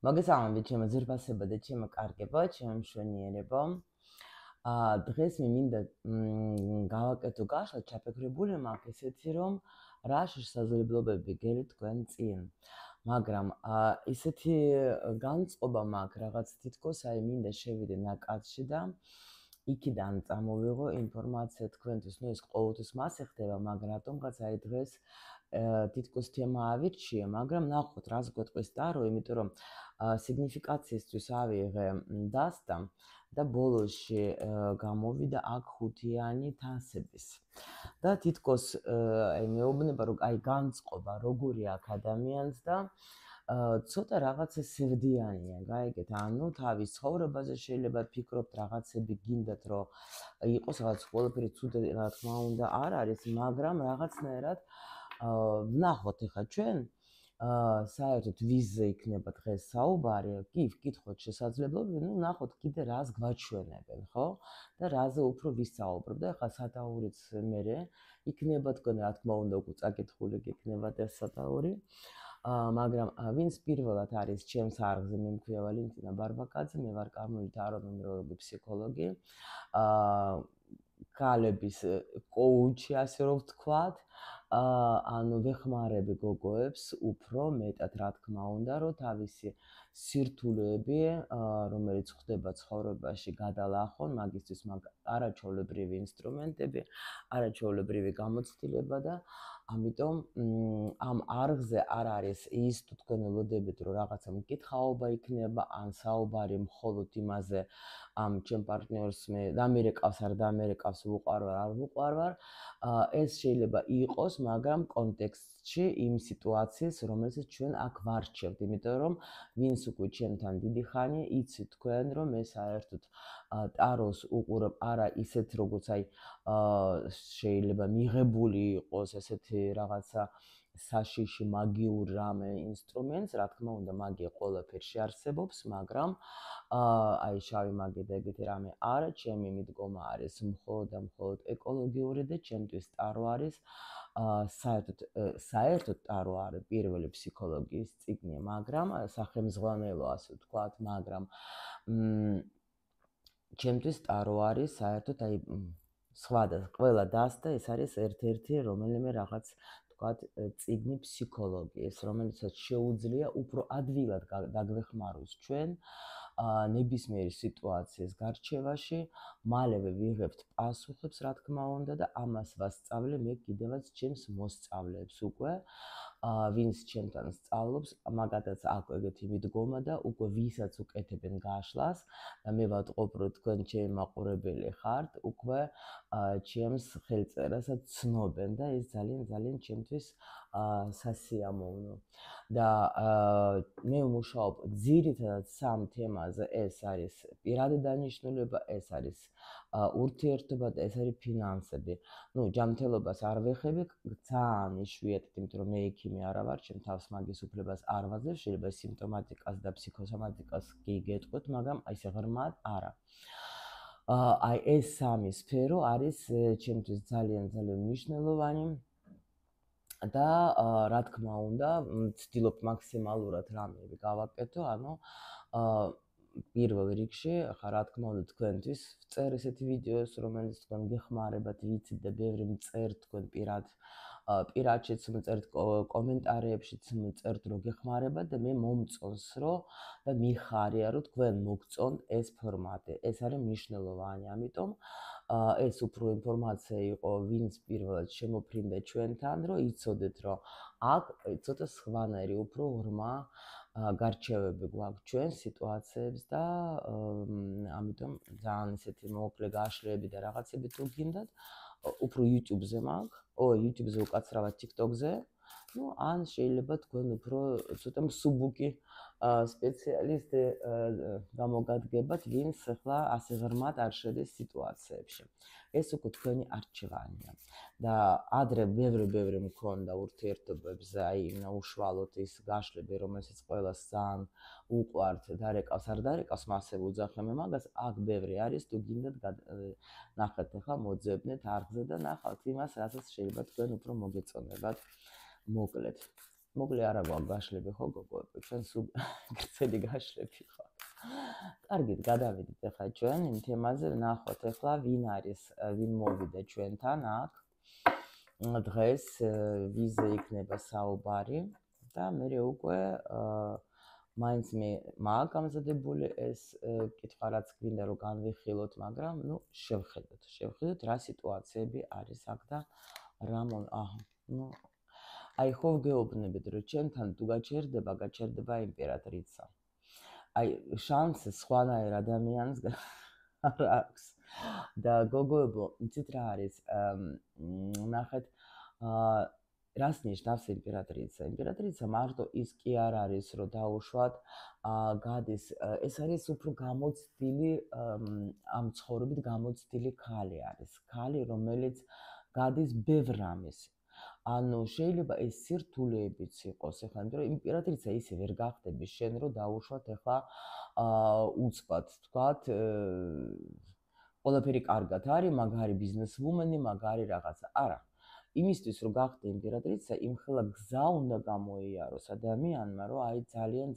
მოგესალმებით ჩემო ძვირფასებო და ჩემო კარგებო, ჩემო მშვენიერებო. დღეს მე მინდა გავაკეთო გაშლა ჩაფიქრებული მაქვს ესეთი რომ რა შესაძლებლობები გელით თქვენ წინ. მაგრამ ისეთი განწყობა მაქვს რაღაც თითქოს აი მინდა შევიდე ნაკადში და იქიდან წამოვიღო ინფორმაცია თქვენთვის, ну ეს ყოველთვის მასე ხდება, მაგრამ რატომღაც აი დღეს თითქოს თემა ავირჩიე, მაგრამ ნახოთ რას გვეტყვის ტარო, იმიტომ რომ სიგნიფიკაციისთვის ავიღე დასტა და ბოლოში გამოვიდა აქ ხუთიანი თასების. და თითქოს აი მეუბნება რომ აი განწყობა როგორი აქვს ადამიანს და ცოტა რაღაცა სევდიანია, გაიგეთ? ანუ თავის ცხოვრებაზე შეიძლება ფიქრობთ რაღაცები გინდათ რომ იყოს რაღაც ყველაფერი ცუდი, რა თქმა უნდა, არ არის, მაგრამ რაღაცნაირად ვნახოთ ახლა ჩვენ საერთოდ ვიზზე იქნება დღეს საუბარი, კი, ვკითხოთ შესაძლებლობები, ну ნახოთ კიდე რას გვაჩვენებენ, ხო? და რაზე უფრო ვისაუბრებ და ახლა სათაურიც მერე იქნება თქვენ, რა თქმა უნდა, უკვე წაკითხული გექნებათ ეს სათაური. მაგრამ ვინც პირველად არის ჩემს არხზე, მე მქვია ვალენტინა ბარბაკაძე, მე ვარ კანონით არანუმეროლოგი ფსიქოლოგი. ქალების კოუჩი, ასე რომ ვთქვათ. ანუ ვეხმარები გოგოებს უფრო მეტად, რა თქმა უნდა, რომ თავისი სირთულეები, რომელიც ხდება ცხოვრებაში, გადალახონ, მაგისთვის არაჩვეულებრივი ინსტრუმენტები, არაჩვეულებრივი გამოცდილება და ამიტომ ამ არხზე არ არის ის თუ თქვენ ველოდებით რომ რაღაცა მკითხაობა იქნება, ან საუბარი მხოლოდ იმაზე ამ ჩემ პარტნიორს მე დამერეკავს არ დამერეკავს ვუყარვარ არ ვუყარვარ, ეს შეიძლება იყოს, მაგრამ კონტექსტში იმ სიტუაციის, რომელსაც ჩვენ აქ ვარჩევთ, იმიტომ რომ ვინც უკვე ჩემთან დიდი ხანია, იცით თქვენ რომ მე საერთოდ ტაროს უყურებ არა ისეთ როგორც აი შეიძლება მიღებული იყოს ესეთი რაღაცა საშიში მაგიური რამე ინსტრუმენტს, რა თქმა უნდა, მაგია ყველაფერში არსებობს, მაგრამ აი შავი მაგია და ეგეთი რამე არა, ჩემი მიდგომა არის მხოლოდ და მხოლოდ ეკოლოგიური და ჩემთვის ტარო არის საერთოდ ტარო არის პირველი ფსიქოლოგიის წიგნი, მაგრამ სახელმძღვანელო ასე ვთქვათ, მაგრამ ჩემთვის ტარო არის საერთოდ აი სხვა და ყველა დასტა ეს არის ერთ-ერთი რომელიმე რაღაც ვთქვათ წიგნი ფსიქოლოგიის, რომელიცაც შეუძლია უფრო ადვილად დაგვეხმაროს ჩვენ ნებისმიერი სიტუაციის გარჩევაში, მალევე ვიღებთ პასუხებს, რა თქმა უნდა და ამას ვასწავლე მე კიდევაც ჩემს მოსწავლეებს უკვე, ვინც ჩემთან სწავლობს, მაგათაც აქვს ეგეთი მიდგომა და უკვე ვისაც უკეთებენ გაშლას და მე ვატყობ რომ თქვენ ჩემი მაყურებელი ხართ, უკვე ჩემს ხელწერასაც ცნობენ და ეს ძალიან ჩემთვის სასიამოვნო. და მე ვმუშაობ ძირითადად სამ თემაზე, ეს არის პირადი დანიშნულება, ეს არის ურთიერთობა და ეს არის ფინანსები. ну ჯანმრთელობას არ ვეხები, ძალიან იშვიათად, იმიტომ რომ მე ექიმი არა ვარ, ჩემ თავს მაგის უფლებას არ ვაძლევ, შეიძლება სიმპტომატიკას და ფსიქოსომატიკას კი გეტყვით, მაგრამ აი ესე ღრმად არა. აი ეს სამი სფერო არის ჩემთვის ძალიან მნიშვნელოვანი და რა თქმა უნდა, ვცდილობ მაქსიმალურად რამეები გავაკეთო, ანუ პირველ რიგში, ხა რა თქმა უნდა, თქვენთვის ვწერ ესეთი ვიდეოს, რომელიც თქვენ გეხმარებათ, ვიცით და ბევრი მწერთ თქვენ პირადშიც მწერთ, კომენტარებშიც მწერთ, რომ გეხმარებათ და მე მომწონს, რომ და მიხარია, რომ თქვენ მოგწონთ ეს ფორმატი. ეს არის მნიშვნელოვანი, ამიტომ ეს უფრო ინფორმაცია იყო, ვინც პირველად შემოფრინდა ჩვენთან, რომ იცოდეთ, რომ აქ ცოტა სხვანაირი უფრო ღრმა გარჩევები გვაქვს ჩვენ სიტუაციებს და ამიტომ ძალიან ესეთი მოკლე გაშლები და რაღაცები თუ გინდათ, უფრო YouTube-ზე მაქვს, YouTube-ზე უკაცრავად TikTok-ზე, ну ან შეიძლება თქვენ უფრო ცოტა მსუბუქი სპეციალისტი გამოგადგებათ, ვინც ახლა ასე ღრმად არ შედის სიტუაციებში. ეს უკვე თქვენი არჩევანია. და ადრე ბევრი მქონდა ურთიერთობებზე, აი უშუალოდ ის გაშლები, რომელსაც ყველას ძალიან უყვართ, დარეკავს არ დარეკავს, მასე ვუძახე მე მაგას, აქ ბევრი არის, თუ გინდათ ნახეთ ახლა მოძებნეთ არხზე და ნახავთ იმას, რასაც შეიძლება თქვენ უფრო მოგეწონებათ. მოკლედ. მოკლე არა გვაქვს გაშლები ხო გოგოებო, ჩვენ სულ გრძელი გაშლები ხო. კარგით, გადავიდეთ ახლა ჩვენ იმ თემაზე, ვნახოთ ახლა ვინ არის, ვინ მოვიდა ჩვენთან აქ. დღეს ვიზე იქნება საუბარი და მე უკვე მაინც მე მაგ გამზადებული ეს კითხვა რაც გვინდა რომ განვიხილოთ, მაგრამ ნუ შევხედოთ რა სიტუაციები არის აქ და რა ნუ აი ხო გეუბნებით რომ ჩვენთან თუ გაჩერდება იმპერატრიცა. აი შანსი სხვანაირ ადამიანს არ აქვს. და გოგოებო, იცით რა არის? ნახეთ, რას ნიშნავს იმპერატრიცა? იმპერატრიცა მარტო ის კი არ არის, რომ დაუშვათ, გადის, ეს არის უფრო გამოცდილი, ამ ცხოვრებით გამოცდილი ქალი არის. ქალი, რომელიც გადის ბევრ რამეს. ანუ შეიძლება ეს სირთულეებიც იყოს, ეხლა იმიტომ რომ იმპერატრიცა ისე ვერ გახდები შენ, რომ დაუშვათ ეხლა უცბად, თქვათ, ყველაფერი კარგად არის, მაგარი ბიზნესვუმენი, მაგარი რაღაცა. არა. იმისთვის რომ გახდე იმპერატრიცა, იმხელა გზა უნდა გამოიაროს ადამიანმა, რომ აი ძალიან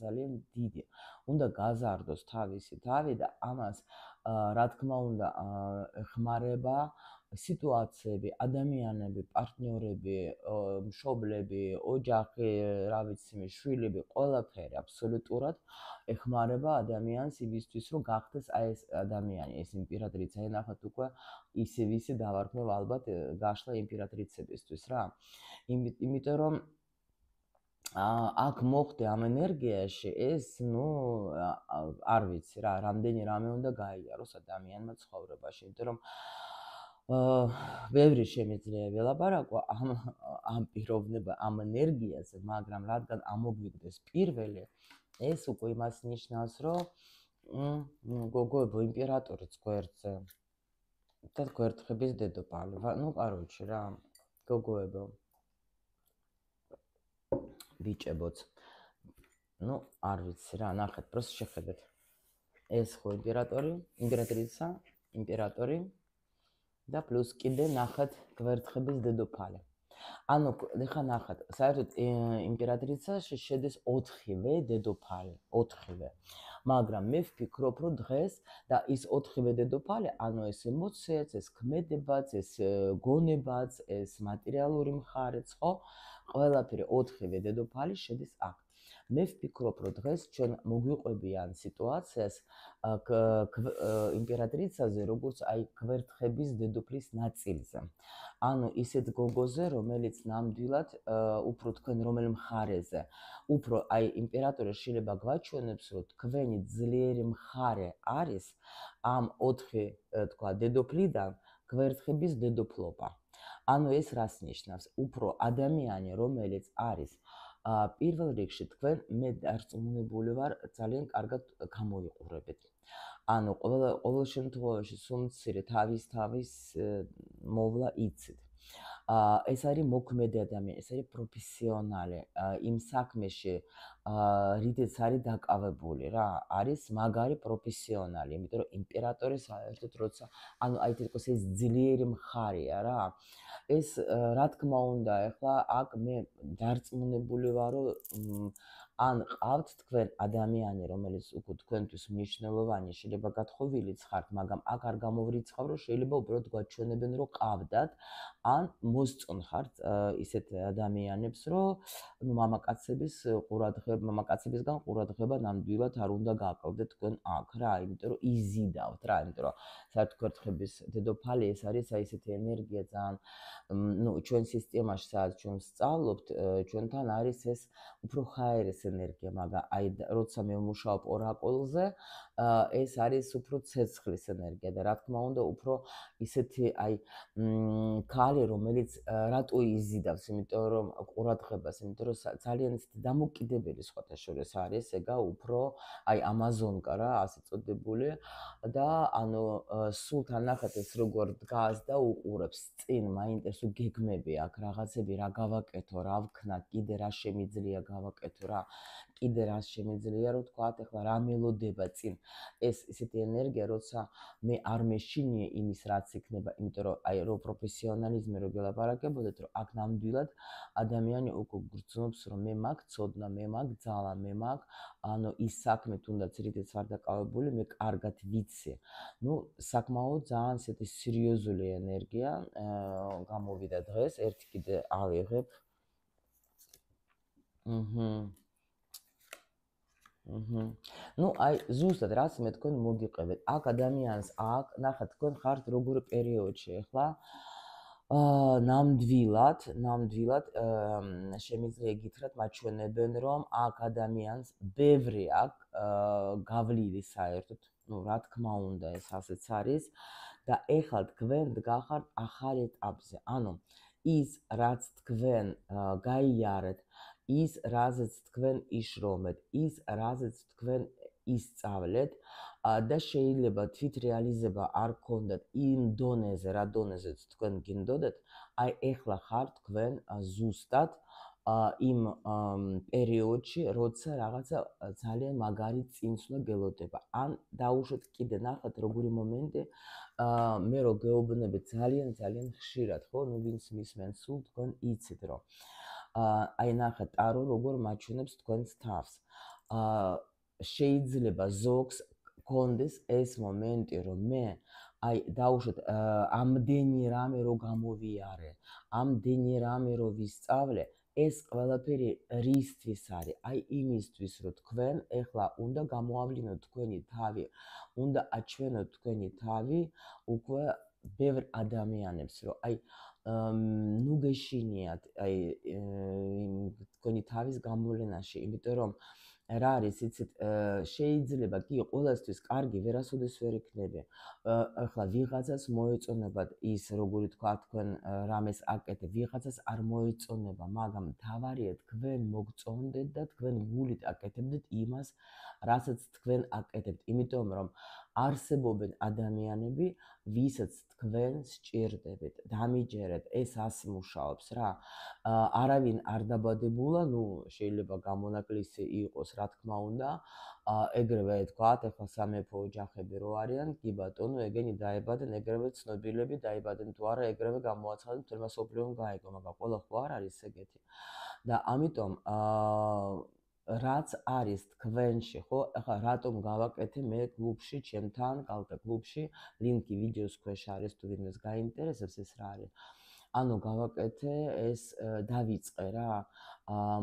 დიდი. უნდა გაზარდოს თავისი თავი და ამას რა თქმა უნდა ხმარება სიტუაციები, ადამიანები, პარტნიორები, მშობლები, ოჯახი, რა ვიცი, შვილები, ყველაფერი აბსოლუტურად ეხმარება ადამიანს იმისთვის, რომ გახდეს აი ეს ადამიანი, ეს იმპერატრიცა. ნახოთ უკვე ისე დავარქმევ ალბათ გაშლა იმპერატრიცებისთვის რა. იმიტომ რომ აქ მოხდე ამ ენერგიაში ეს, ნუ არ ვიცი რა, რამდენი რამე უნდა გაიაროს ადამიანმა ცხოვრებაში, იმიტომ რომ ბევრი შემიძლია ველაპარაკო ამ პიროვნება, ამ ენერგიაზე, მაგრამ რადგან ამოგვიგდეს პირველი, ეს უკვე იმას ნიშნავს, რომ გოგოებო, იმპერატორიც გვერდზე და გვერდხების დედოფალი. ნუ კაროჩი რა, გოგოებო. ბიჭებოც. ნუ არ ვიცი რა, ნახეთ, პროსტ შეხედეთ. ეს ხო იმპერატრიცა, იმპერატორი და პლუს კიდე ნახეთ გვერდხების დედოფალი. ანუ ეხლა ნახეთ, საერთოდ იმპერატრიცაში შედის 4-ვე დედოფალი, 4-ვე. მაგრამ მე ვფიქრობ, რომ დღეს და ის 4-ვე დედოფალი, ანუ ეს ემოციაც, ეს ქმედებაც, ეს გონებაც, ეს მატერიალური მხარეც, ხო? ყველაფერი 4-ვე დედოფალი შედის აქ. მე ვფიქრობ, რომ დღეს ჩვენ მოგვიყვებიან სიტუაციას იმპერატრიცაზე, როგორც აი გვერდხების დედოფლის ნაწილზე. ანუ ისეთ გოგოზე, რომელიც ნამდვილად უფრო თქვენ რომელ მხარეზე, უფრო აი იმპერატორი შეიძლება გვაჩვენებს, რომ თქვენი ძლიერი მხარე არის ამ 4 თქვა დედოფლიდან გვერდხების დედოფლობა. ანუ ეს რას ნიშნავს? უფრო ადამიანი, რომელიც არის პირველ რიგში თქვენ მე დარწმუნებული ვარ ძალიან კარგად გამოიყურებით. ანუ ყოველ შემთხვევაში სულ მცირე თავის მოვლა იცით. ეს არის მოქმედი ადამიანი, ეს არის პროფესიონალი იმ საქმეში, რითიც არის დაკავებული რა, არის მაგარი პროფესიონალი, იმიტომ რომ იმპერატორი საერთოდ როცა, ანუ აი თითქოს ეს ძლიერი მხარეა რა. ეს რა თქმა უნდა, ეხლა აქ მე დარწმუნებული ვარ, რომ ან ყავთ თქვენ ადამიანი, რომელიც უკვე თქვენთვის მნიშვნელოვანი, შეიძლება გათხოვილიც ხართ, მაგრამ აქ არ გამოვრიცხავ, რომ შეიძლება უბრალოდ გვაჩვენებენ, რომ ყავდათ, ან მოსწონხართ ისეთ ადამიანებს, რომ მამაკაცების მამაკაცებისგან ყურადღება ნამდვილად არ უნდა გააკლდეთ თქვენ აქ რა, იმიტომ რომ იზიდავთ რა, იმიტომ რომ საერთოდ გვერდხების დედოფალი ეს არის აი ესეთი ენერგია ძალიან, ნუ ჩვენ სისტემაში სადაც ჩვენ ვსწავლობთ, ჩვენთან არის ეს უფრო ჰაერის ენერგია, მაგრამ აი როცა მე ვმუშაობ ორაკულზე, ეს არის უფრო ცეცხლის ენერგია და რა თქმა უნდა უფრო ისეთი აი ქალი, რომელიც რატო იზიდავს, იმიტომ რომ ყურადღებას, იმიტომ რომ ძალიან დამოკიდებელი სხვათა შორის არის, ეგა უფრო აი ამაზონკა რა, ასე წოდებული და ანუ სულთან ნახეთ ეს როგორ დგას და უყურებს წინ, მაინტერესო გეგმები აქვს, რაღაცები რა გავაკეთო, რა ვქნა, კიდე რა შემიძლია გავაკეთო რა. კიდე რას შემიძლია რომ თქვათ, ეხლა რა მელოდება წინ. ეს ისეთი ენერგია, როცა მე არ მეშინიე იმის რაც იქნება, იმიტომ რომ აი რო პროფესიონალიზმი რო გელაპარაკებოდეთ, რომ აქ ნამდვილად ადამიანი უკვე გრძნობს, რომ მე მაქვს ცოდნა, მე მაქვს ძალა, მე მაქვს ანუ ის საქმე თუნდაც რითიც ვარ დაკავებული, მე კარგად ვიცი. ნუ საკმაოდ ძალიან ისეთი სერიოზული ენერგია გამოვიდა დღეს, ერთი კიდე ავიღებ. ნუ აი ზუსტად რაც მე თქვენ მოგიყევეთ. აქ ადამიანს აქ ნახეთ თქვენ ხართ როგორ პერიოდში ახლა ნამდვილად შემიძლია გითხრათ მაჩვენებენ რომ აქ ადამიანს ბევრი აქ გავლილი საერთოდ, ნუ რა თქმა უნდა ეს ასეც არის და ეხლა თქვენ დგახართ ახალ ეტაპზე. ანუ ის რაც თქვენ გაიარეთ, ის რაზეც თქვენ იშრომეთ, ის რაზეც თქვენ ისწავლეთ და შეიძლება თვითრეალიზება არ გქონდეთ იმ დონეზე, რა დონეზეც თქვენ გინდოდეთ, აი ეხლა ხართ თქვენ ზუსტად იმ პერიოდში, როცა რაღაცა ძალიან მაგარი წინსვლა გელოდება. ან დაუშვათ კიდე ნახეთ როგორი მომენტი მე რო გეუბნებით ძალიან ხშირად, ხო, ნუ ვინც მისმენს სულ თქვენ იცით რომ აი ნახეთ ტარო როგორ მაჩვენებს თქვენს თავს. შეიძლება ზოგს გქონდეს ეს მომენტი რომ მე აი დაუშვათ ამდენი რამე რო გამოვიარე, ამდენი რამე რო ვისწავლე, ეს ყველაფერი რისთვის არის? აი იმისთვის რომ თქვენ ეხლა უნდა გამოავლინოთ თქვენი თავი, უნდა აჩვენოთ თქვენი თავი უკვე ბევრ ადამიანებს, რომ აი ნუ გეშინიათ აი თქვენი თავის გამოვლენაში, იმიტომ რომ რა არის, იცით, შეიძლება კი ყველასთვის კარგი ვერასოდეს ვერ იქნება. ახლა ვიღაცას მოეწონებათ ის, როგორი თქვა თქვენ რამეს აკეთებ, ვიღაცას არ მოეწონება, მაგრამ თავარია თქვენ მოგწონდეთ და თქვენ გულით აკეთებდეთ იმას, რასაც თქვენ აკეთებთ, იმიტომ რომ არსებობენ ადამიანები, ვისაც თქვენ სჭირდებით, დამიჯერეთ, ეს ასე მუშაობს რა. არავინ არ დაბადებულა, ნუ შეიძლება გამონაკლისი იყოს, რა თქმა უნდა, ეგრევე თქვათ, ახლა სამეფო ოჯახები რო არიან, კი ბატონო, ეგენი დაებადენ, ეგრევე ცნობილები დაებადენ თუ არა, ეგრევე გამოაცხადნენ, მთელმა სოფლიომ გაიგო, მაგრამ ყველა ხო არ არის ეგეთი. და ამიტომ რაც არის თქვენში, ხო, ახლა რატომ გავაკეთე მე კლუბში, ჩემთან, კალთა კლუბში, ლინკი ვიდეოს ქვეშ არის, თუ ვინმეს გაინტერესებს ეს რა არის. ანუ გავაკეთე ეს დავიწყე რა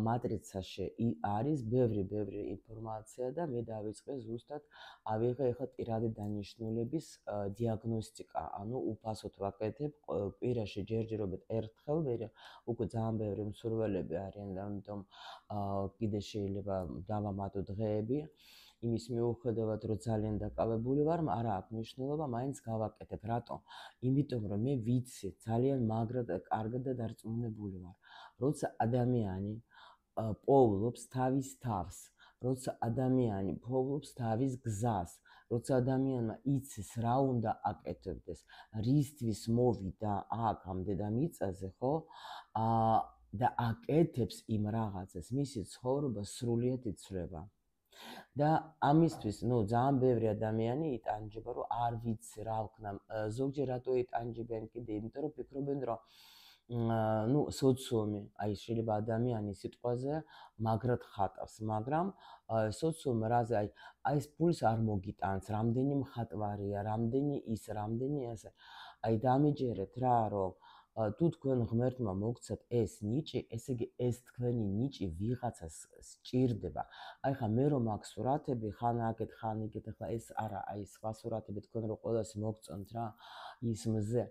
მატრიცაში არის ბევრი ინფორმაცია და მე დავიწყე ზუსტად ავიღე ახლა ტირადი დანიშნულების დიაგნოსტიკა, ანუ უფასოდ ვაკეთებ კვირაში ჯერჯერობით ერთხელ, უკვე ძალიან ბევრი მსურველები არიან და ამიტომ კიდე შეიძლება დავამატო დღეები. იმის მიუხედავად, რომ ძალიან დაკავებული ვარ, არა აქვს მნიშვნელობა, მაინც გავაკეთებ. რატომ? იმიტომ რომ მე ვიცი, ძალიან მაგრად და კარგად და დარწმუნებული ვარ. როცა ადამიანი პოულობს თავის თავს, როცა ადამიანი პოულობს თავის გზას, როცა ადამიანმა იცის რა უნდა აკეთებდეს, რისთვის მოვიდა აქ ამ დედამიწაზე, ხო? და აკეთებს იმ რაღაცას, მისი ცხოვრება სრულიად იცვლება. და ამისთვის, ნუ ძალიან ბევრი ადამიანი იტანჯება, რომ არ ვიცი რა ვქნა. ზოგჯერ რატო იტანჯებიან კიდე, იმიტომ რომ ფიქრობენ, რომ ნუ სოციუმი, აი შეიძლება ადამიანი სიტყვაზე მაგრად ხატავს, მაგრამ სოციუმი რაზე აი ეს ფულს არ მოგიტანს, რამდენი მხატვარია, რამდენი ის, რამდენი ასე. აი დამიჯერეთ რა, რომ თუ თქვენ ღმერთმა მოგცათ ეს ნიჭი, ესე იგი ეს თქვენი ნიჭი ვიღაცას სჭირდება. აი ხა მე რომ მაქვს სურათები, ხან აქეთ, ხან იქეთ, ახლა ეს არა, აი სხვა სურათები თქვენ რო ყველას მოგწონთ რა ის მზე.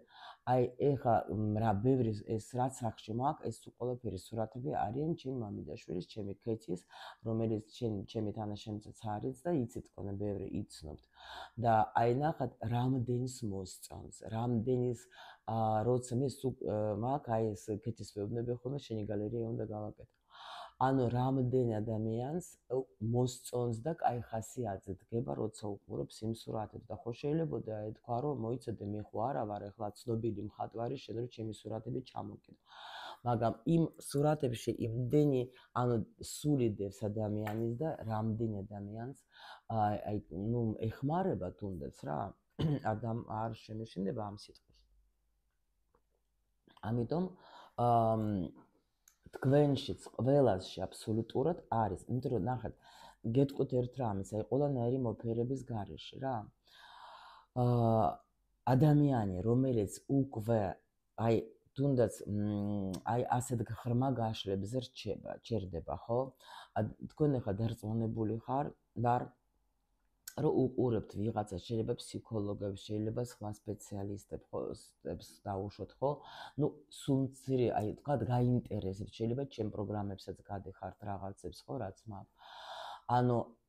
აი ეხა რა ბევრი ეს რაც სახში მაქვს, ეს ყველაფერი სურათები არიან ჩემი მამიდაშვილის, ჩემი ქეთის, რომელიც ჩემი თანაშემწეც არის და იცით თქვენ ბევრი იცნობთ. და აი ნახეთ რამდენს მოსწონს, რამდენის როცა მე მაქვს აი ეს ქეთის ვეუბნები ხოლმე შენი გალერეა უნდა გავაკეთო. ანუ რამდენ ადამიანს მოსწონს და კაი ხასიათზე დგება, როცა უყურებს იმ სურათებს და ხო შეიძლება თქვა რომ მოიცადე მე ხო არა ვარ ახლა ცნობილი მხატვარი, შენ რო ჩემი სურათები ჩამოკიდო. მაგრამ იმ სურათებში იმდენი სულიდებს ადამიანის და რამდენი ადამიანს ეხმარება თუნდაც რა არ შემეშინდება ამ სიტყვის. ამიტომ თქვენშიც ყველასში აბსოლუტურად არის, იმიტომ რომ ნახეთ, გეტყვით ერთ რამეს, ყველანაირი მოფერების გარეშე რა. ადამიანი, რომელიც უკვე თუნდაც ასეთ ღრმა გაშლებს რჩება, ხო? თქვენ ახლა დარწმუნებული ხარ რომ უყურებთ ვიღაცა, შეიძლება ფსიქოლოგებს, შეიძლება სხვა სპეციალისტებს დაუშვათ, ხო? სულ მცირე, თქვათ, გაინტერესებს, შეიძლება ჩემ პროგრამებსაც გადეხართ რაღაცებს, ხო, რაც მაქვს.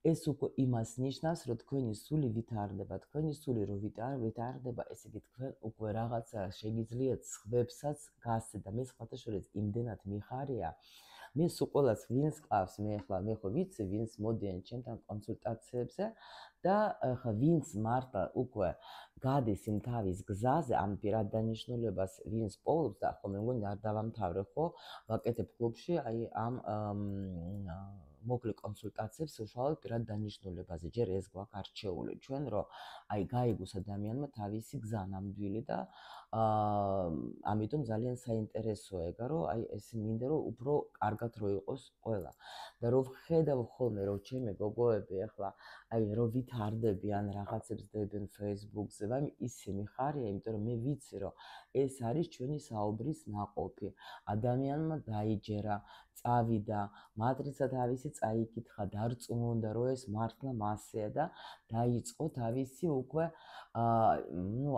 ეს უკვე იმას ნიშნავს, რომ თქვენი სული ვითარდება, თქვენი სული რო ვითარდება, ესე იგი თქვენ უკვე რაღაცა შეგიძლიათ სხვებსაც გასცეთ და მე სხვათა შორის იმდენად მიხარია. მე სულ ყველას ვინც ყავს, მე ხო ვიცი, ვინც მოდიან ჩემთან კონსულტაციებზე და ხა ვინც მართლა უკვე გადის იმ თავის გზაზე, ამ პირად დანიშნულებას ვინც პოულობს და ხო მე მგონი არ დავამთავრე, ხო? ვაკეთებ კლუბში ამ მოკლე კონსულტაციებს უშუალოდ პირად დანიშნულებაზე. ჯერ ეს გვაქვს არჩეული ჩვენ, რომ გაიგოს ადამიანმა თავისი გზა ნამდვილი და ამიტომ ძალიან საინტერესოა ეგა, რომ ეს მინდა რომ უფრო კარგად რო იყოს ყველა. და რომ ხედავ ხოლმე რომ ჩემი გოგოები ახლა რომ ვითარდებიან რაღაცებს დებენ Facebook-ზე, ისე მიხარია, იმიტომ რომ მე ვიცი რომ ეს არის ჩვენი საუბრის ნაყოფი. ადამიანმა დაიჯერა, წავიდა, მატრიცა თავისი წაიკითხა, დარწმუნდა რომ ეს მართლა მასეა და დაიწყო თავისი უკვე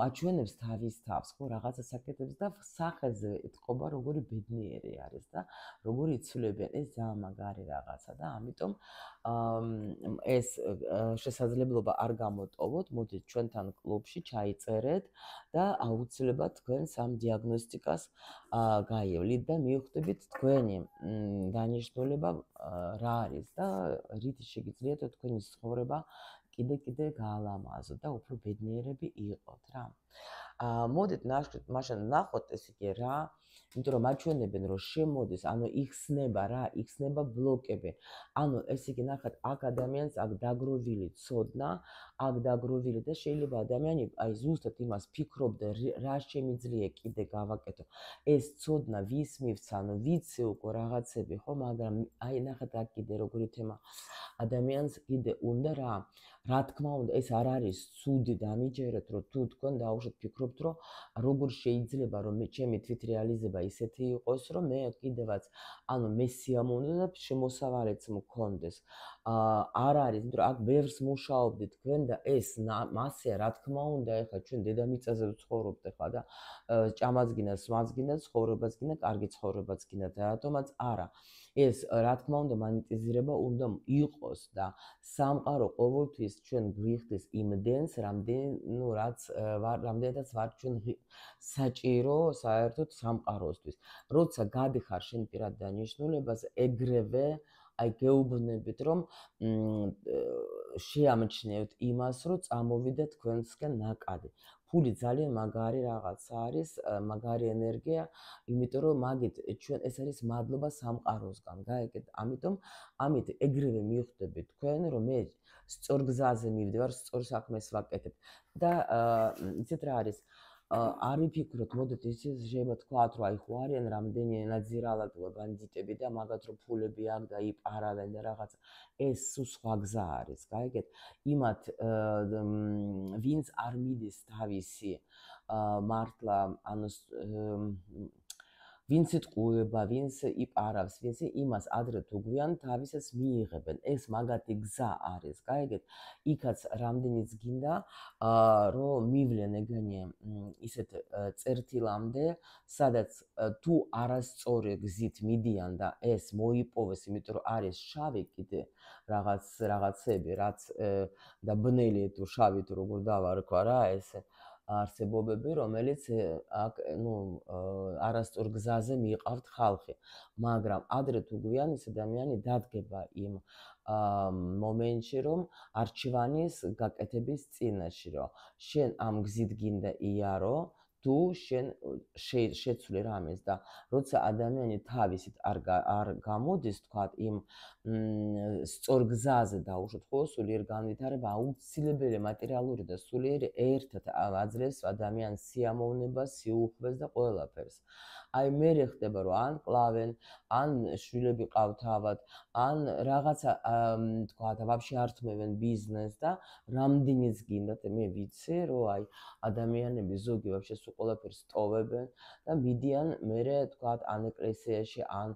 აჩვენებს თავის თავს, ხო, რაღაცა საკეთებს და სახეზე ეთყობა როგორი ბედნიერი არის და როგორი იცვლებიან, ეს ძალიან მაგარი რაღაცა და ამიტომ ეს შესაძლებლობა არ გამოტოვოთ, მოდით ჩვენთან კლუბში ჩაიწერეთ და აუცილებლად თქვენ სამ დიაგნოსტიკას გაივლით და მივხვდებით თქვენი დანიშნულება რა არის და რით შეგიძლიათ თქვენი ცხოვრება კიდე გაალამაზოთ და უფრო ბედნიერები იყოთ რა. მოდით მაშინ ნახოთ ეს იგი რა, იმიტომ რომ აჩვენებენ რომ შემოდის, იხსნება რა, იხსნება ბლოკები. ეს იგი ნახეთ, აქ ადამიანს აქ დაგროვილი ცოდნა, აქ დაგროვილი და შეიძლება ადამიანი ზუსტად იმას ფიქრობდა, რა შემიძლია კიდე გავაკეთო. ეს ცოდნა ვის მივცა, ვიცი უკვე რაღაცები, ხო, მაგრამ ნახეთ აქ კიდე როგორი თემა. ადამიანს კიდე უნდა რა თქმა უნდა, ეს არ არის ცუდი დამიჯერეთ, რომ თუ თქვენ დაუშვათ ფიქრობთ, რომ როგორ შეიძლება რომ ჩემი თვითრეალიზება ისეთი იყოს, რომ მე კიდევაც მე სიამოვნო და შემოსავალეც მქონდეს. არ არის, იმიტომ რომ აქ ბევრს მუშაობდით თქვენ და ეს მასეა, რა თქმა უნდა, ეხლა ჩვენ დედამიწაზე ვცხოვრობთ ეხლა და ჭამაც გინდა, სვაც გინდა, ცხოვრებაც გინდა, კარგი ცხოვრებაც გინდა და რატომაც არა. ეს რა თქმა უნდა მონეტიზირება უნდა იყოს და სამყარო ყოველთვის ჩვენ გვიხდის იმდენს, რამდენადაც ვარ ჩვენ საჭირო საერთოდ სამყაროსთვის. როცა გადიხარ შენ პირად დანიშნულებას, ეგრევე გეუბნებით, რომ შეამჩნევთ იმას, რომ წამოვიდა თქვენსკენ ნაკადი. ფული ძალიან მაგარი რაღაცა არის, მაგარი ენერგია, იმიტომ რომ მაგით ჩვენ ეს არის მადლობა სამყაროსგან, გაიგეთ? ამით ეგრევე მივხვდებით თქვენ, რომ მე სწორ გზაზე მივდივარ, სწორ საქმეს ვაკეთებ და იცით რა არის? არ ვიფიქროთ, მოდით ისე შეიძლება თქვათ, რომ ხო არიან რამდენი ნაძირალად ბანდიტები და მაგათ რომ ფულები აქვს და იპარავენ და რაღაცა. ეს სულ სხვა გზა არის, გაიგეთ? იმათ ვინც არ მიდის თავისი მართლა ვინც იტყუება, ვინც იპარავს, ვინც იმას ადრე თუ გვიან თავისას მიიღებენ. ეს მაგათი გზა არის, გაიგეთ? იქაც რამდენიც გინდა რომ მივლენ ეგენი ისეთ წერტილამდე, სადაც თუ არასწორი გზით მიდიან და ეს მოიპოვეს, იმიტომ რომ არის შავი კიდე რაღაცები, რაც და ბნელი თუ შავი თუ როგორ დავარქვა რა, ეს არსებობები, რომელიც აქ არასწორ გზაზე მიყავთ ხალხი, მაგრამ ადრე თუ გვიან ის ადამიანი დადგება იმ მომენტში, რომ არჩევანის გაკეთების წინაშე, რომ შენ ამ გზით გინდა იარო თუ შენ შეცვლი რამეს და როცა ადამიანი თავისით არ გამოდის, თქვათ, იმ სწორ გზაზე დაუშვათ, ხო, სულიერ განვითარება აუცილებელი მატერიალური და სულიერი ერთად აძლევს ადამიანს სიამოვნებას, სიუხვეს და ყველაფერს. აი მე ხდება რომ ან კლავენ, ან შვილები ყავთ თავად, ან რაღაცა თქვათ, ვაფშე ართმევენ ბიზნესს და რამდენიც გინდათ, მე ვიცი, რომ აი ადამიანები ზოგი ვაფშე სულ ყველაფერს ტოვებენ და მიდიან მერე თქვათ ან ეკლესიაში, ან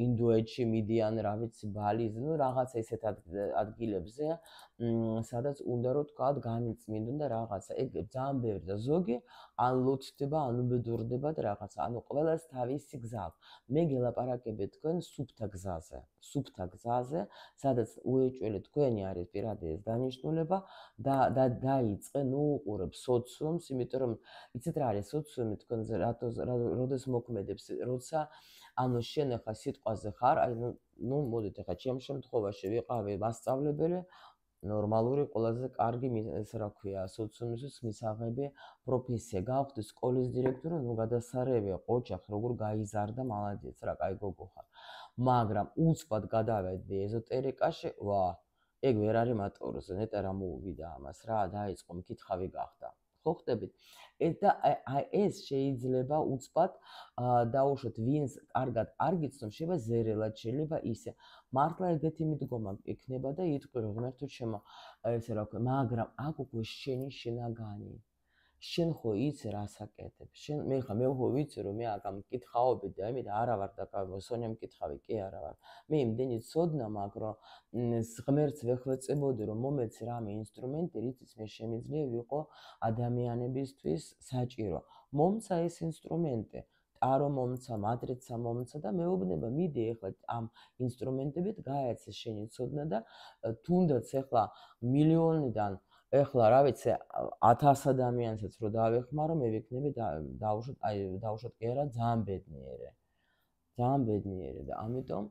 ინდოეთში მიდიან, რა ვიცი, ბალიზე, ну რაღაცა ისეთ ადგილებზე, სადაც უნდა რომ თქვათ განიწმინდონ და რაღაცა. ეგ ძალიან ბევრი და ზოგი ან ლოცდება, ან უბედურდება და რაღაცა. ანუ ყველას თავისი გზა აქვს. მე გელაპარაკები თქვენ სუფთა გზაზე, სადაც უეჭველი თქვენი არის პირადი ეს დანიშნულება და დაიწყე, ну უყურებ სოციუმს, იმიტომ რომ იცით რა არის სოციუმი თქვენზე როდეს მოქმედებს, როცა ანუ შენ ახლა სიტყვაზე ხარ, აი ну მოდით ახლა ჩემ შემთხვევაში ვიყავი მასწავლებელი, ნორმალური ყველაზე კარგი ეს რა ქვია, სოციუმისთვის მისაღები პროფესია. გავხდი სკოლის დირექტორი, ну გადასარევია, ყოჩახ, როგორ გაიზარდა, მალადეც რა, კაი გოგო ხარ. მაგრამ უცბად გადავედი ეზოტერიკაში, ვა, ეგ ვერ არის მატორზე, ნეტა რა მოუვიდა ამას რა, დაიწყო მკითხავი გახდა. ხო ხდებით? და აი ეს შეიძლება უცბად დაუშვათ, ვინც კარგად არ გიცნობს, შეიძლება ზერელად, შეიძლება ისე. მართლა ეგეთი მიდგომა იქნება და იტყვი რომ ღმერთო ჩემო, ესე რა ქვია, მაგრამ აქ უკვე შენი შინაგანი. შენ ხო იცი რას აკეთებ. მე ხო ვიცი რომ მე აქ მკითხაობდი და ამით არა ვარ და სონია მკითხავი, კი არა ვარ. მე იმდენი ცოდნა მაქვს, რომ ღმერთს ვეხვეწებოდი რომ მომეცი რამე ინსტრუმენტი, რითიც მე შემიძლია ვიყო ადამიანებისთვის საჭირო. მომცა ეს ინსტრუმენტი, ტარო მომცა, მატრიცა მომცა და მეუბნება მიდი ახლა ამ ინსტრუმენტებით გაეცე შენი ცოდნა და თუნდაც ახლა მილიონიდან ახლა რა ვიცი 1000 ადამიანსაც რო დავეხმარო, მე ვიქნები დაუშვათ კი არა, ძალიან ბედნიერი და ამიტომ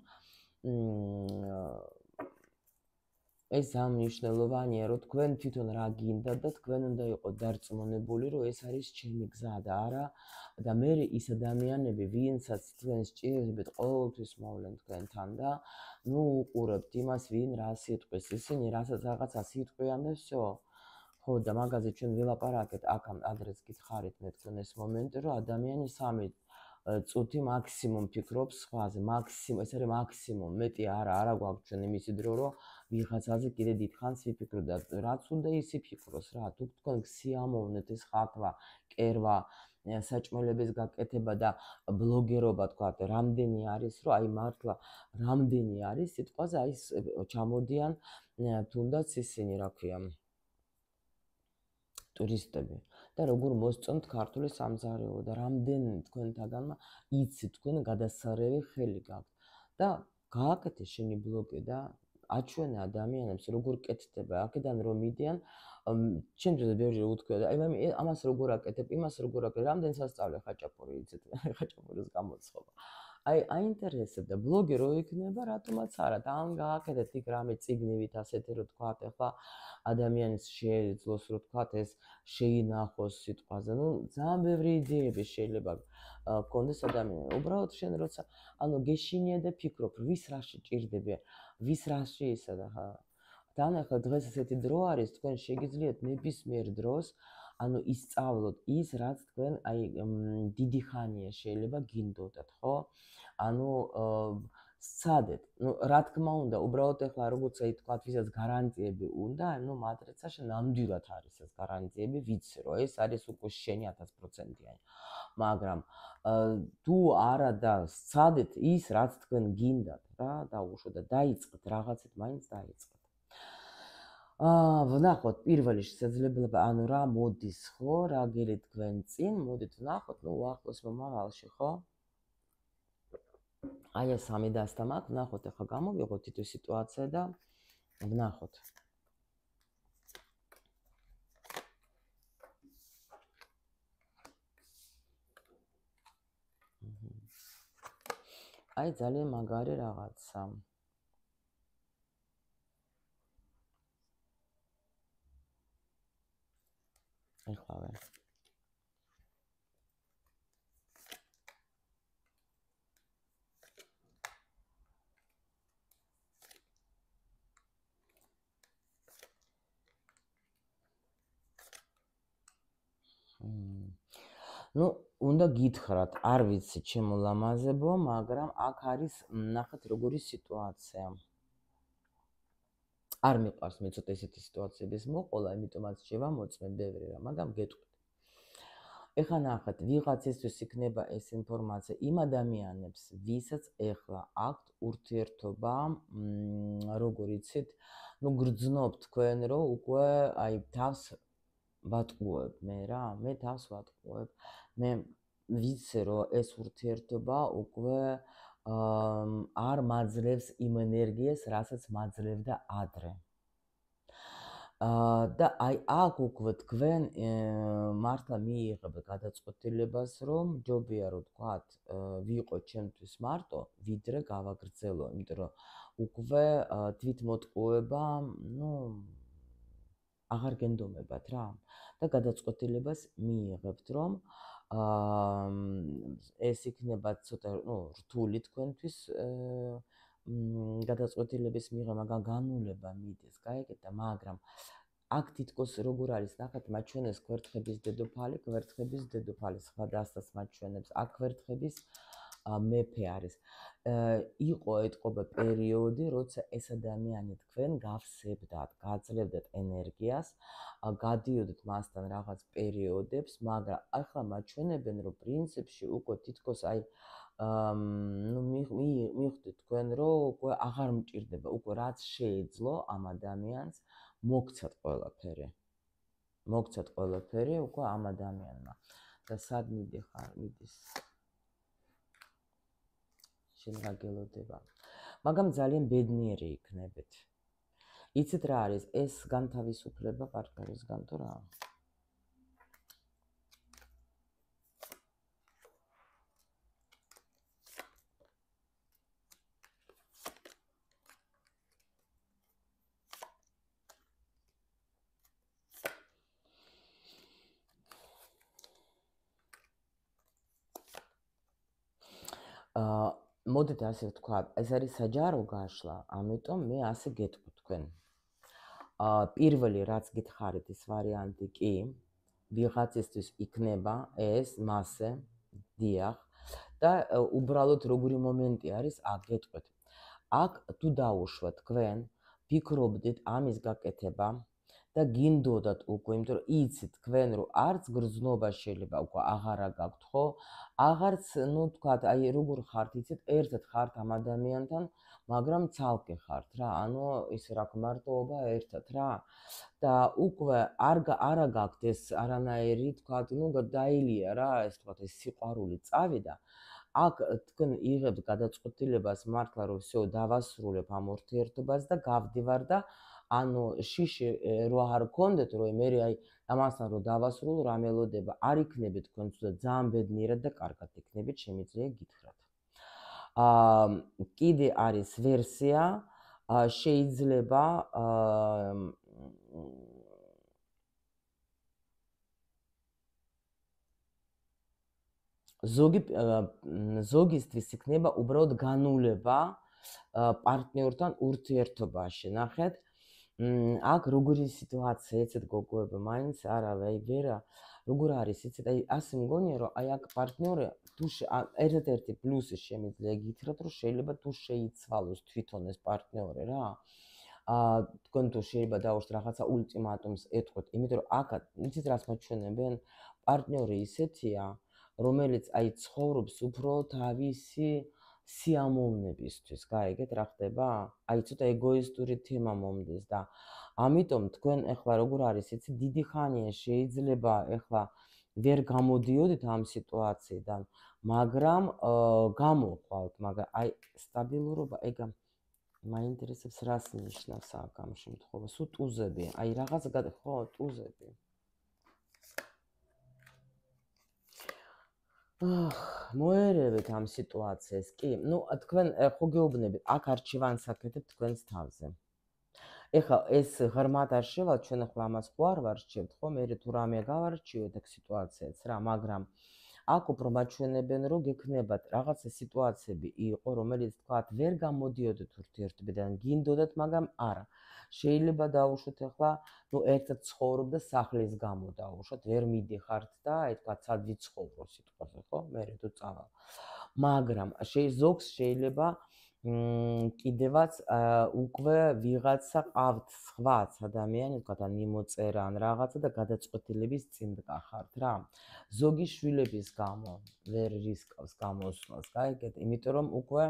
ეს ძალიან მნიშვნელოვანია, რომ თქვენ თვითონ რა გინდა და თქვენ უნდა იყოთ დარწმუნებული, რომ ეს არის ჩემი გზა და არა და მე ის ადამიანები, ვინცაც თქვენ სჭირდებათ, ყოველთვის მოვლენ თქვენთან და ну უყურებთ იმას, ვინ რას იტყვის, ისინი რასაც რაღაცას იტყვიან და всё. ხო და მაგაზე ჩვენ ვილაპარაკეთ აქ ამ ადრეს გითხარით მე თქვენ ეს მომენტი, რომ ადამიანი 3 წუთი მაქსიმუმ ფიქრობს სხვაზე, ეს არის მაქსიმუმ, მეტი არა გვაქვს ჩვენ იმისი დრო, რომ ვიღაცაზე კიდე დიდხანს ვიფიქროთ და რაც უნდა ისი ფიქროს რა, თუ თქვენ სიამოვნეთ ეს ხატვა, კერვა, საჭმელების გაკეთება და ბლოგერობა თქვათ, რამდენი არის, რომ აი მართლა რამდენი არის სიტყვაზე, აი ჩამოდიან თუნდაც ისინი, რა ქვია, ტურისტები და როგორ მოსწონთ ქართული სამზარეულო და რამდენი თქვენთაგანმა იცით თქვენ გადასარევი ხელი გაქვთ და გააკეთე შენი ბლოგი და აჩვენე ადამიანებს როგორ კეთდება, აქედან რომ მიდიან, ჩემთვის ბევრი უთქვია და აი ამას როგორ აკეთებ, იმას როგორ აკეთებ, რამდენი სასწავლე ხაჭაპური იცით, ხაჭაპურის გამოცხობა. აი აინტერესებდა ბლოგი რო იქნება, რატომაც არა, და ან გააკეთეთ იქ რამე წიგნივით ასეთი რო თქვათ, ახლა ადამიანის შეეძლოს რო თქვათ ეს შეინახოს სიტყვაზე. ну ძალიან ბევრი იდეები შეიძლება გქონდეს ადამიანს. უბრალოდ შენ როცა ანუ გეშინია და ფიქრობ, ვის რაში ჭირდება, ვის რაში ისა და თან ახლა დღეს ესეთი დრო არის, თქვენ შეგიძლიათ ნებისმიერ დროს ანუ ისწავლოთ ის, რაც თქვენ აი დიდი ხანია შეიძლება გინდოდათ, ხო? ანუ სცადეთ. ну რა თქმა უნდა, უბრალოდ ახლა როგორც აი თქვათ, ვისაც გარანტიები უნდა, ну მატრიცაში ნამდვილად არის ეს გარანტიები, ვიცი რომ ეს არის უკვე შენი 1000%-იანი. მაგრამ თუ არა და სცადეთ ის, რაც თქვენ გინდათ რა, დაუშვათ და დაიწყეთ რაღაცით, მაინც დაიწყეთ. ვნახოთ პირველი შესაძლებლობა, ანუ რა მოდის, ხო, რა გელით თქვენ წინ, მოდით ვნახოთ, ну უახლოს მომავალში, ხო? აი ეს 3 დასტა მაქვს, ვნახოთ ახლა გამოვიღოთ თითო სიტუაცია და ვნახოთ. აი ძალიან მაგარი რაღაცა. ეხლა ნუ უნდა გითხრათ, არ ვიცი ჩემო ლამაზებო, მაგრამ აქ არის ნახეთ როგორი სიტუაცია. არ მიყვარს მე ცოტა ესეთი სიტუაციების მოყოლა, იმიტომაც შევამოწმე ბევრი რა, მაგრამ გეტყვით. ეხლა ნახეთ, ვიღაცისთვის იქნება ეს ინფორმაცია იმ ადამიანებს, ვისაც ეხლა აქვთ ურთიერთობა, როგორ იცით, ნუ გრძნობ თქვენ, რომ უკვე აი თავს ვატყუებ მე რა, მე თავს ვატყუებ. მე ვიცი, რომ ეს ურთიერთობა უკვე არ მაძლევს იმ ენერგიას, რასაც მაძლევდა ადრე. და აი აქ უკვე თქვენ მართლა მიიღებთ გადაწყვეტილებას, რომ ჯობია რომ თქვათ, ვიყო ჩემთვის მარტო, ვიდრე გავაგრძელო, იმიტომ რომ უკვე თვითმოტყუება, ნუ აღარ გენდომებათ რა. და გადაწყვეტილებას მიიღებთ, რომ ეს იქნება ცოტა, ნუ რთული თქვენთვის გადაწყვეტილების მიღება, მაგრამ განულება მიდის, გაიგეთ და მაგრამ აქ თითქოს როგორ არის, ნახეთ, მაჩვენებს კვერთხების დედოფალი, სხვა დასას მაჩვენებს, აქ კვერთხების მეფე არის. იყო ეთყობა პერიოდი, როცა ეს ადამიანი თქვენ გავსებდათ, გაძლევდათ ენერგიას, გადიოდეთ მასთან რაღაც პერიოდებს, მაგრამ ახლა მაჩვენებენ, რომ პრინციპში უკვე თითქოს აი ნუ მიხვდით თქვენ, რომ უკვე აღარ მჭირდება, უკვე რაც შეეძლო ამ ადამიანს, მოგცათ ყველაფერი უკვე ამ ადამიანმა. და სად მიდიხარ, მიდის. შენ რა გელოდება. მაგრამ ძალიან ბედნიერი იქნებით. იცით რა არის, ეს განთავისუფლება პარტნიორისგან თუ რა? მოდით ასე ვთქვათ, ეს არის საჯარო გაშლა, ამიტომ მე ასე გეტყვი თქვენ. პირველი რაც გითხარით ის ვარიანტი კი, ვიღაცისთვის იქნება ეს მასე, დიახ, და უბრალოდ როგორი მომენტი არის, აქ გეტყვით. აქ თუ დაუშვათ თქვენ, ფიქრობდით ამის გაკეთება და გინდოდათ უკვე, იმიტომ რომ იცით თქვენ, რომ არც გრძნობა შეიძლება უკვე აღარა გაქვთ, ხო? აღარც, ნუ თქვათ, აი როგორ ხართ, იცით, ერთად ხართ ამ ადამიანთან, მაგრამ ცალკე ხართ რა, ანუ ისე რა მარტოობა ერთად რა. და უკვე არა გაქვთ ეს არანაირი, თქვათ, ნუ დაილია რა, ეს თქვათ, ეს სიყვარული წავიდა. აქ თქვენ იღებთ გადაწყვეტილებას მართლა, რომ всё დავასრულებ ამ ურთიერთობას და გავდივარ და ანუ შიში რო არ გქონდეთ, რომ მე აი ამასთან რო დავასრულო, რა მელოდება, არ იქნებით თქვენ თუნდაც ძალიან ბედნიერად და კარგად იქნებით, შემიძლია გითხრათ. კიდე არის ვერსია, შეიძლება ზოგისთვის იქნება უბრალოდ განულება პარტნიორთან ურთიერთობაში, ნახეთ. აქ როგორი სიტუაცია, იცით გოგოებო, მაინც არავე, აი ვერა, როგორ არის, იცით, აი ასე მგონია, რომ აი აქ პარტნიორი თუ ერთ-ერთი პლუსი შემიძლია გითხრათ, რომ შეიძლება თუ შეიცვალოს თვითონ ეს პარტნიორი რა. თქვენ თუ შეიძლება დაუშვათ რაღაცა ულტიმატუმს ეთქვით, იმიტომ რომ აქ იცით რას მაჩვენებენ, პარტნიორი ისეთია, რომელიც აი ცხოვრობს უფრო თავისი სიამოვნებისთვის, გაიგეთ რა ხდება? აი ცოტა ეგოისტური თემა მომდის და ამიტომ თქვენ ეხლა როგორ არის, იცით, დიდი ხანია შეიძლება ეხლა ვერ გამოდიოდით ამ სიტუაციიდან, მაგრამ გამოხვალთ, მაგრამ აი სტაბილურობა ეგ მაინტერესებს რას ნიშნავს აქ ამ შემთხვევაში? სულ ტუზები, აი რაღაც ხო, ტუზები. მოერევით ამ სიტუაციას, კი, ნუ თქვენ ხო გეუბნებით, აქ არჩევანს აკეთებთ თქვენს თავზე. ეხლა ეს ღრმად არ შევალთ, ჩვენ ახლა ამას ხო არ ვარჩევთ, ხო? მე თუ რამე გავარჩიოთ ეგ სიტუაციაც რა, მაგრამ აქ უფრო მაჩვენებენ, რომ გექნებათ რაღაცა სიტუაციები იყო, რომელიც თქვათ ვერ გამოდიოდეთ ურთიერთობიდან, გინდოდათ, მაგრამ არა. შეიძლება დაუშვოთ ახლა, ერთად ცხოვრობდა სახლის გამო დაუშვოთ, ვერ მიდიხართ და აი თქვათ სად ვიცხოვრო სიტყვაზე, ხო? მე თუ წავალ. მაგრამ ზოგს შეიძლება კიდევაც უკვე ვიღაცა ყავთ სხვაც ადამიანი, თქვათ ან მიმოწერა ან რაღაცა და გადაწყვეტილების წინ გახართ რა. ზოგი შვილების გამო ვერ რისკავს გამოსვლას, გაიგეთ? იმიტომ რომ უკვე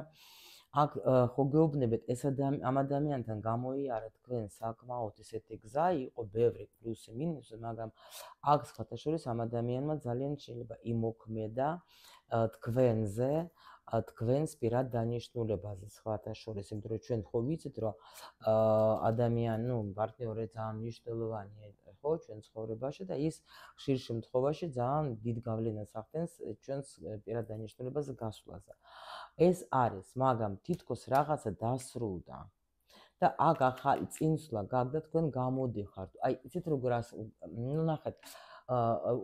აქ ხო გეუბნებით ეს ამ ადამიანთან გამოიარა თქვენ საკმაოდ ესეთი გზა იყო ბევრი პლუსი მინუსი, მაგრამ აქ სხვათა შორის ამ ადამიანმა ძალიან შეიძლება იმოქმედა თქვენზე თქვენს პირად დანიშნულებაზე სხვათა შორის, იმიტომ რომ ჩვენ ხო ვიცით, რომ ადამიანი, პარტნიორი ძალიან მნიშვნელოვანია, ხო, ჩვენ ცხოვრებაში და ის ხშირ შემთხვევაში ძალიან დიდ გავლენას ახდენს ჩვენს პირად დანიშნულებაზე გასვლაზე. ეს არის, მაგრამ თითქოს რაღაცა დასრულდა და აქ ახალი წინსვლა გაგდა თქვენ გამოდიხართ. აი, იცით როგორ ნახეთ,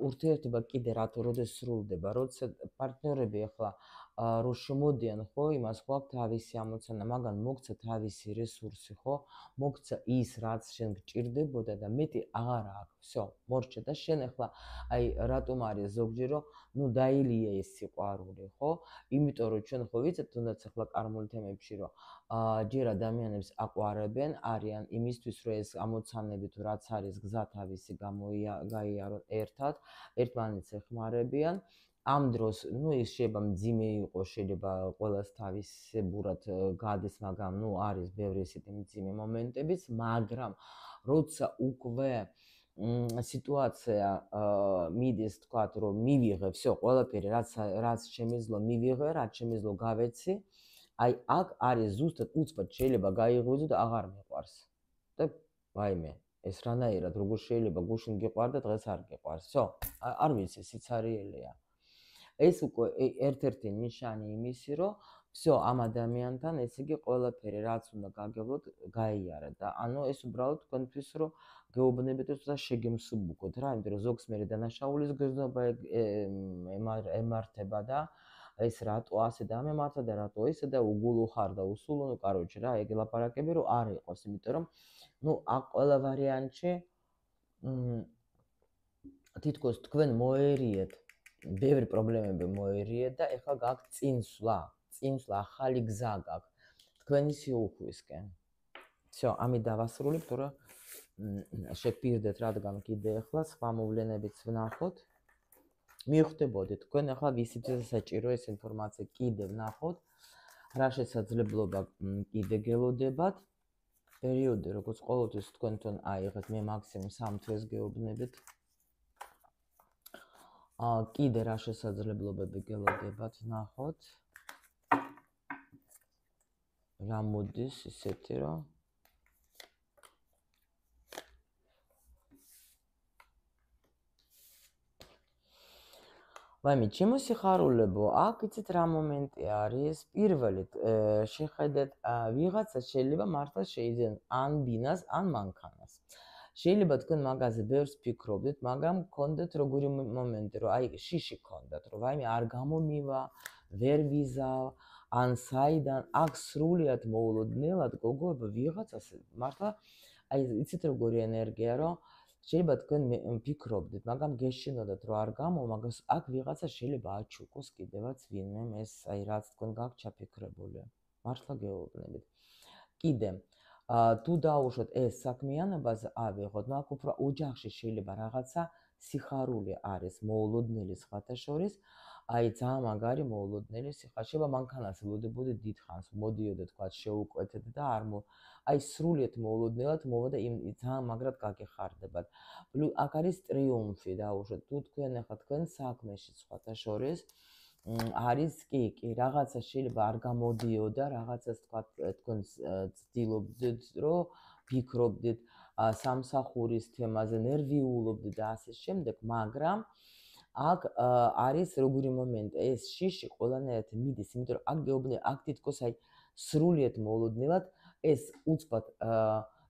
ურთიერთობა კიდე როდეს სრულდება, როცა პარტნიორები ახლა რო შემოდიან, ხო, იმას ხო აქვს თავისი ამოცანა, მაგრამ მოგცა თავისი რესურსი, ხო? მოგცა ის, რაც შენ გჭირდებოდა და მეტი აღარა აქვს. всё, მორჩა და შენ ახლა აი რატომ არის ზოგჯერ რომ დაილია ეს სიყვარული, ხო? იმიტომ რომ ჩვენ ხო ვიცით, თუნდაც ახლა კარმულ თემებში რომ ჯერ ადამიანებს აყვარებენ, არიან იმისთვის, რომ ეს ამოცანები თუ რაც არის გზა თავისი გაიარონ ერთად, ერთმანეთს ეხმარებიან. ამ დროს, ის შეიძლება მძიმე იყოს, შეიძლება ყველას თავისებურად გადის, მაგრამ არის ბევრი ესეთი მძიმე მომენტებიც, მაგრამ როცა უკვე სიტუაცია მიდის, თქვათ, რომ მივიღე, всё, ყველაფერი რაც შემეძლო მივიღე, რაც შემეძლო გავეცი, აი აქ არის ზუსტად უცბად შეიძლება გაიღვიძო და აღარ მიყვარს. და ვაიმე, ეს რანაირად როგორ შეიძლება გუშინ გიყვარდა, დღეს არ გიყვარს. всё, არ ვიცი, სიცარიელია. ეს უკვე ერთ-ერთი ნიშანი იმისი, რომ всё, ამ ადამიანთან ესე იგი ყველაფერი რაც უნდა გაგებლოთ, გაიარა და ეს უბრალოდ თქვენთვის რომ გეუბნებით რომ ცოტა შეგემსუბუქოთ რა, იმიტომ რომ ზოგს მე დანაშაულის გრძნობა ემართება და ეს რატო ასე დამემართა და რატო ესე და უგულო ხარ და უსულო, კაროჩე რა, ეგ ლაპარაკები რომ არ იყოს, იმიტომ რომ აქ ყველა ვარიანტში თითქოს თქვენ მოერიეთ ბევრი პრობლემები მოერიეთ და ეხლა გაქვთ წინსვლა, ახალი გზა გაქვთ თქვენი სიუხვისკენ. всё, ამით დავასრულებ, თორე შეგვირდეთ, რადგან კიდე ეხლა სხვა მოვლენებიც ვნახოთ. მიხვდებოდეთ, თქვენ ეხლა ვისიც საჭირო ეს ინფორმაცია კიდე ვნახოთ, რა შესაძლებლობა კიდე გელოდებათ. პერიოდი, როგორც ყოველთვის თქვენთან აიღეთ, მე მაქსიმუმ 3 თვეს გეუბნებით. კიდე რა შესაძლებლობები გელოდებათ, ნახოთ. რა მოდის ისეთი, რომ ვაიმე, ჩემო სიხარულებო, აქ იცით რა მომენტი არის? პირველი, შეხედეთ, ვიღაცა შეიძლება მართლა შეიძინოთ ან ბინას, ან მანქანას. შეიძლება თქვენ მაგაზე ბევრს ფიქრობდეთ, მაგრამ გქონდეთ როგორი მომენტი, რომ აი შიში გქონდათ, რომ ვაიმე არ გამომივა, ვერ ვიზავ, ან საიდან, აქ სრულიად მოულოდნელად გოგოებო ვიღაცას მართლა აი იცით როგორი ენერგია, რომ შეიძლება თქვენ ფიქრობდით, მაგრამ გეშინოდათ რომ არ გამო, მაგას აქ ვიღაცა შეიძლება აჩუქოს კიდევაც ვინმე ეს აი რაც თქვენ გაქვთ ჩაფიქრებული. მართლა გეუბნებით. კიდე თუ დაუშვოთ ეს საქმიანობაზე ავიღოთ, აქ უფრო ოჯახში შეიძლება რაღაცა სიხარული არის მოულოდნელი სხვათა შორის, აი ძალიან მაგარი მოულოდნელი სიხარული. შეიძლება მანქანას ელოდებოდეთ დიდხანს, მოდიოდეთ თქვა შეუკვეთეთ და არ აი სრულიად მოულოდნელად მოვა და ძალიან მაგრად გაგეხარდებათ. აქ არის ტრიუმფი დაუშვოთ, თუ თქვენ ახლა თქვენ საქმეში სხვათა შორის არის კი, რაღაცა შეიძლება არ გამოდიოდა, რაღაცას თქვა თქვენ ცდილობდით, რომ ფიქრობდით სამსახურის თემაზე, ნერვიულობდით და ასე შემდეგ, მაგრამ აქ არის როგორი მომენტი, ეს შიში ყველანაირად მიდის, იმიტომ რომ აქ გეუბნები, აქ თითქოს აი სრულიად მოულოდნელად ეს უცბად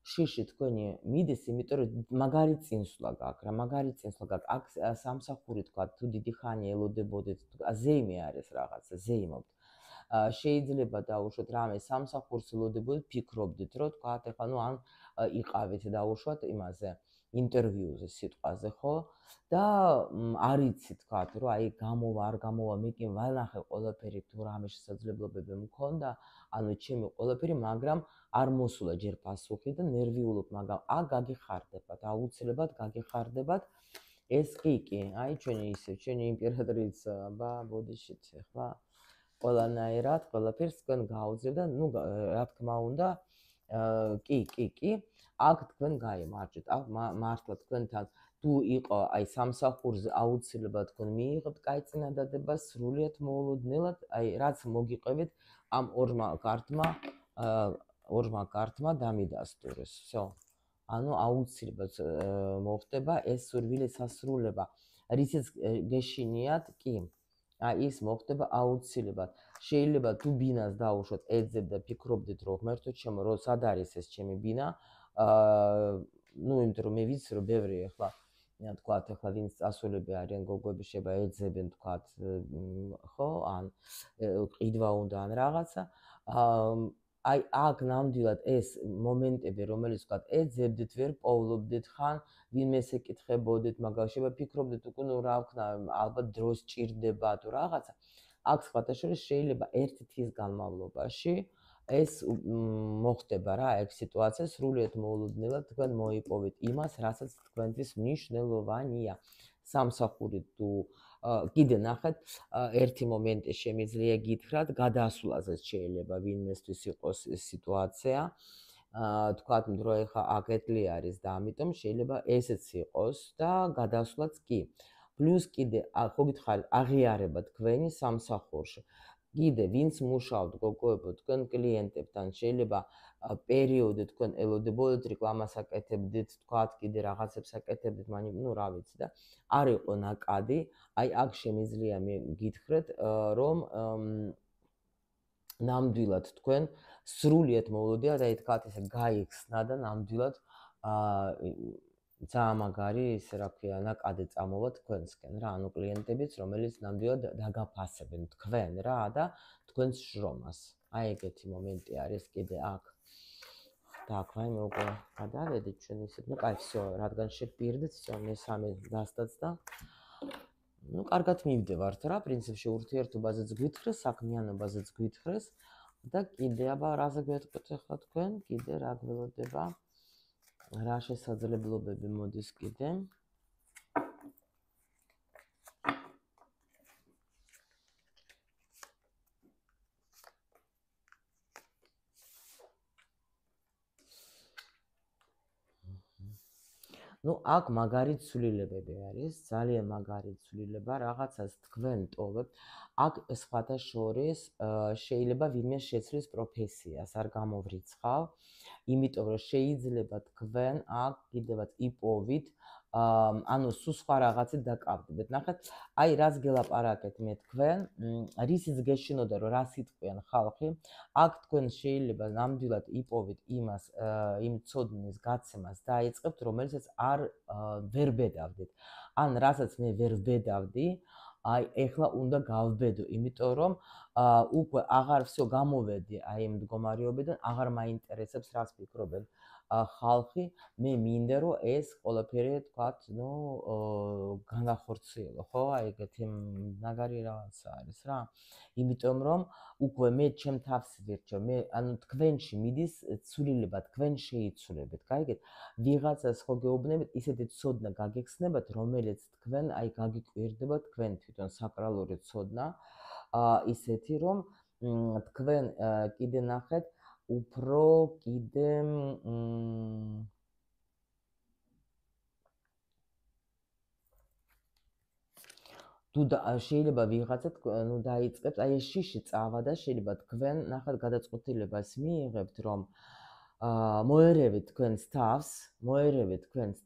შიში თქვენი მიდის, იმიტომ რომ მაგარი წინსვლა გაქვს რა, მაგარი წინსვლა გაქვს. აქ სამსახური თქვა, თუ დიდი ხანი ელოდებოდეთ, ზეიმე არის რაღაცა, ზეიმობთ. შეიძლება დაუშვათ რამე სამსახურს ელოდებოდეთ, ფიქრობდით, რომ თქვა, ეხლა ნუ ან იყავით დაუშვათ იმაზე, ინტერვიუზე სიტყვაზე, ხო? და არ იცი თქვა, რომ აი გამოვა, არ გამოვა, მე კი ვალახე ყველაფერი თუ რამე შესაძლებლობები მქონდა, ანუ ჩემი ყველაფერი, მაგრამ არ მოსულა ჯერ პასუხი და ნერვიულობ, მაგრამ გაგიხარდებათ, აუცილებლად გაგიხარდებათ. ეს კი, აი ჩვენი ისე, ჩვენი იმპერატრიცა, ბოდიშით, ახლა ყველანაირად ყველაფერს თქვენ გაუძლებ და ნუ რა თქმა უნდა, კი, აქ თქვენ გაიმარჯვეთ, აქ მართლა თქვენთან თუ იყო აი სამსახურზე აუცილებლად თქვენ მიიღებთ კაი წინადადება, სრულიად მოულოდნელად, აი რაც მოგიყევით ამ ორმა კარტმა დამიდასტურეს. всё. ანუ აუცილებლად მოხდება ეს სურვილის სასრულება. რითიც გეშინიათ, კი. აი ის მოხდება აუცილებლად. შეიძლება თუ ბინას დაუშვათ, ეძებ და ფიქრობდით, რომ ღმერთო ჩემო, რომ სად არის ეს ჩემი ბინა? ნუ იმიტომ რომ მე ვიცი, რომ ბევრი ახლა თქვათ, ახლა ვინც წასულები არიან გოგოები, შეიძლება ეძებენ თქვათ, ხო, ან ყიდვა უნდა ან რაღაცა. აი აქ ნამდვილად ეს მომენტები, რომელიც თქვათ, ეძებდით, ვერ პოულობდით ხან, ვინმეს ეკითხებოდით, მაგრამ შეიძლება ფიქრობდით, უკვე ნუ რა ვქნა, ალბათ დროს ჭირდება თუ რაღაცა. აქ სხვათა შორის შეიძლება ერთი თვის განმავლობაში ეს მოხდება რა, ეგ სიტუაცია სრულიად მოულოდნელად თქვენ მოიპოვეთ იმას, რასაც თქვენთვის მნიშვნელოვანია. სამსახური თუ კიდე ნახეთ, ერთი მომენტი შემიძლია გითხრათ, გადასვლაზეც შეიძლება ვინმესთვის იყოს სიტუაცია. თქვათ, რომ ეხა აკეტლი არის და ამიტომ შეიძლება ესეც იყოს და გადასვლაც კი. პლუს კიდე ხო გითხარით, აღიარება თქვენი სამსახურში. კიდე ვინც მუშაობთ გოგოებო თქვენ კლიენტებთან, შეიძლება პერიოდი თქვენ ელოდებოდეთ, რეკლამას აკეთებდით, თქვათ, კიდე რაღაცებს აკეთებდით, ნუ რა ვიცი და არ იყო ნაკადი. აი აქ შემიძლია მე გითხრეთ, რომ ნამდვილად თქვენ სრულიად მოულოდნელად, აი თქვათ ესე გაიხსნა და ნამდვილად ძალიან მაგარი, ისე რა ქვია, ნაკადი წამოვა თქვენსკენ რა, ანუ კლიენტებიც, რომელიც ნამდვილად დაგაფასებენ თქვენ რა და თქვენს შრომას. აი ეგეთი მომენტი არის კიდე აქ. так, ვაიმე უკვე გადავედით ჩვენ ისეთ, ნუ კაი, всё, რადგან შეპირდით, всё, მესამე დასტაც და ნუ კარგად მივდევართ რა, პრინციპში ურთიერთობაზეც გვითხრეს, საქმიანობაზეც გვითხრეს და კიდე აბა რაზე გვეტყვით ახლა თქვენ, კიდე რა გველოდება? რა შესაძლებლობები მოდის კიდე? ნუ აქ მაგარი ცვლილებები არის, ძალიან მაგარი ცვლილება, რაღაცას თქვენ ტოვებთ. აქ სხვათა შორის შეიძლება ვინმე შეცვლის პროფესიას, არ გამოვრიცხავ, იმიტომ რომ შეიძლება თქვენ აქ კიდევაც იპოვით, ანუ სულ სხვა რაღაცით დაკავდებთ. ნახეთ, აი რაც გელაპარაკეთ მე თქვენ, რისიც გეშინოდა რომ რა სიტყვიან ხალხი, აქ თქვენ შეიძლება ნამდვილად იპოვით იმას, იმ ცოდნის გაცემას დაიწყებთ, რომელსაც ვერ ბედავდით. ან რასაც მე ვერ ბედავდი, აი ეხლა უნდა გავბედო, იმიტომ რომ უკვე აღარ всё გამოვედი აი იმ მდგომარეობიდან, აღარ მაინტერესებს რაც ფიქრობენ ხალხი, მე მინდა რომ ეს ყველაფერი თქვათ, ნუ განახორციელო, ხო? აი ეგეთი მაგარი რაღაცა არის რა. იმიტომ რომ უკვე მე ჩემ თავს ვირჩევ, მე ანუ თქვენში მიდის ცვლილება, თქვენ შეიცვლებეთ, გაიგეთ? ვიღაცას ხო გეუბნებით, ისეთი ცოდნა გაგეხსნებათ, რომელიც თქვენ აი გაგიკვირდება თქვენ თვითონ საკრალური ცოდნა, ისეთი რომ თქვენ კიდე ნახეთ, უფრო კიდე თუ შეიძლება ვიღაცა ნუ დაიწყებს, აი ეს შიში წავა და შეიძლება თქვენ ნახეთ გადაწყვეტილებას მიიღებთ, რომ მოერევით თქვენს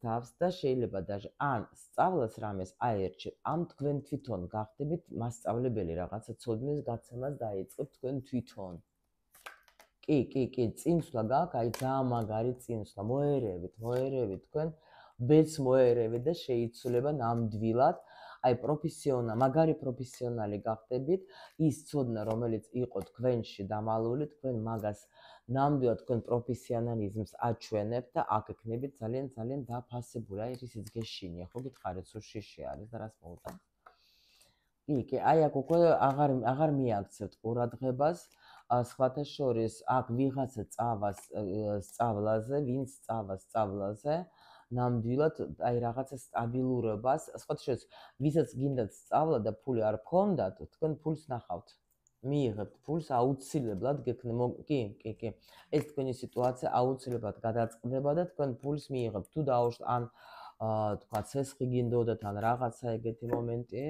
თავს და შეიძლება даже ან სწავლას რამეს აერჩეთ, ამ თქვენ თვითონ გახდებით მასწავლებელი, რაღაცა ცოდნის გაცემას დაიწყებთ თქვენ თვითონ. კი, წინსვლა გაქვს, აი ძალიან მაგარი წინსვლა. მოერევით თქვენ, ბედს მოერევით და შეიცვლება ნამდვილად. აი მაგარი პროფესიონალი გახდებით, ის ცოდნა, რომელიც იყო თქვენში დამალული, თქვენ მაგას ნამდვილად თქვენ პროფესიონალიზმს აჩვენებთ და აქ ექნებით ძალიან დაფასებული. აი ისიც გეშინია, ხო გითხარით, სულ შიში არის და რას მოუტანთ. კი, აი აქ უკვე აღარ მიაქცევთ ყურადღებას. სხვათა შორის აქ ვიღაცა წავას სწავლაზე, ვინც წავას სწავლაზე, ნამდვილად აი რაღაცა სტაბილურობას, სხვათა შორის ვისაც გინდათ სწავლა და ფული არ გქონდათ, თქვენ ფულს ნახავთ. მიიღებთ ფულს აუცილებლად კი. ეს თქვენი სიტუაცია აუცილებლად გადაწყდება და თქვენ ფულს მიიღებთ. თუ დაუშვათ ან თქვა ცესხი გინდოდათ ან რაღაცა ეგეთი მომენტი,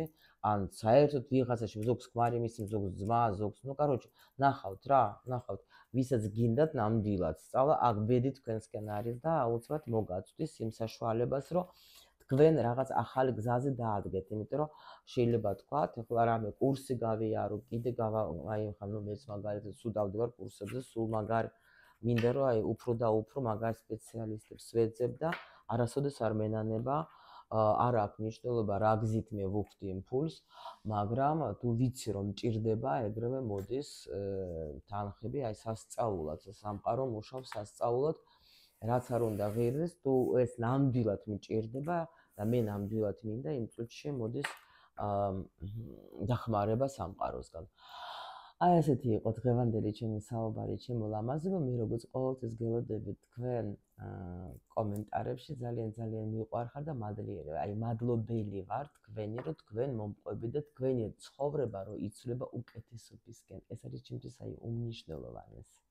ან საერთოდ ვიღაცაში ზოგს ქმარი მისცემს, ზოგს ძმა, ზოგს, ნახავთ რა, ვისაც გინდათ ნამდვილად სწავლა, აქ ბედი თქვენსკენ არის და აუცილებლად მოგაწვდის იმ საშუალებას, რომ თქვენ რაღაც ახალი გზაზე დაადგეთ, იმიტომ რომ შეიძლება თქვათ, ახლა რამე კურსი გავიარო, კიდე აი ხანუ მეც მაგალითად სულ დავდივარ კურსებზე, სულ მაგარი მინდა რომ აი უფრო და უფრო მაგარ სპეციალისტებს ვეძებ და არასოდეს არ მენანება არ აქვს მნიშვნელობა რა გზით მე ვუხდი იმ ფულს, მაგრამ თუ ვიცი რომ მჭირდება, ეგრევე მოდის თანხები, აი სასწაულად, სამყარო მუშავს სასწაულად, რაც არ უნდა ღირდეს, თუ ეს ნამდვილად მჭირდება და მე ნამდვილად მინდა, იმ წუთში მოდის დახმარება სამყაროსგან. აი ესეთი იყო დღევანდელი ჩემი საუბარი, ჩემო ლამაზებო, მე როგორც ყოველთვის გელოდებით თქვენ კომენტარებში, ძალიან მიყვარხარ და მადლობელი ვარ თქვენი, რომ თქვენ მომყვებით და თქვენი ცხოვრება რომ იცვლება უკეთესობისკენ. ეს არის ჩემთვის აი უმნიშვნელოვანესი.